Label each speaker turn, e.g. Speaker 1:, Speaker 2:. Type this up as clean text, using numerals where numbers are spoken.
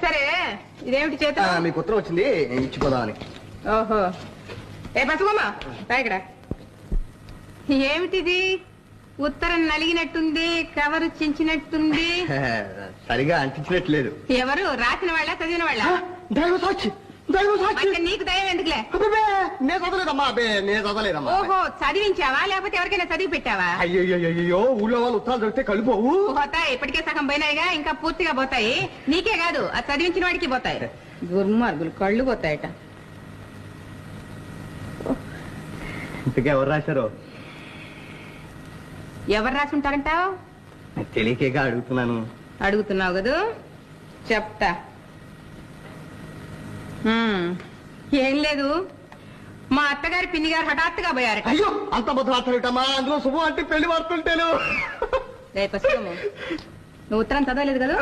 Speaker 1: సరే ఇదేమిటి చేత
Speaker 2: మీకు ఉత్తరం వచ్చింది ఇచ్చిపోదామని.
Speaker 1: ఓహో ఏ బతుకమ్మ ఇక్కడ ఏమిటిది? ఉత్తరం నలిగినట్టుంది, కవరు చించినట్టుంది.
Speaker 2: సరిగా అంటించినట్లేదు.
Speaker 1: ఎవరు రాసిన వాళ్ళ చదివిన వాళ్ళ?
Speaker 2: దైవ సాక్షి, దైవ సాక్షి.
Speaker 1: అంటే నీకు దయం ఎందుకులే?
Speaker 2: నేను చదవలేదమ్మా, నేను చదవలేదమ్మా.
Speaker 1: ఓహో చదివించావా లేకపోతే ఎవరికైనా చదివి పెట్టావా?
Speaker 2: అయ్యో ఊళ్ళో వాళ్ళు ఉత్తరాలు చదివితే కలిపోవు.
Speaker 1: పోతాయి, ఇప్పటికే సగం పోయినాయిగా, ఇంకా పూర్తిగా పోతాయి. నీకే కాదు అది చదివించిన వాడికి పోతాయి. దుర్మార్గులు కళ్ళు పోతాయట.
Speaker 2: ఇంతగా ఎవరు రాశారో?
Speaker 1: ఎవరు రాసి ఉంటారంటావు?
Speaker 2: తెలియకేగా అడుగుతున్నాను.
Speaker 1: అడుగుతున్నావు కదూ, చెప్తా. ఏం లేదు, మా అత్తగారి పిన్ని గారు హఠాత్తుగా పోయారట.
Speaker 2: అయ్యో అంత బుద్ధమాడతాడమ్మా, అందులో శుభం అంటే పెళ్లి వాడుతుంటాను.
Speaker 1: రేపు నువ్వు ఉత్తరం చదవలేదు కదా?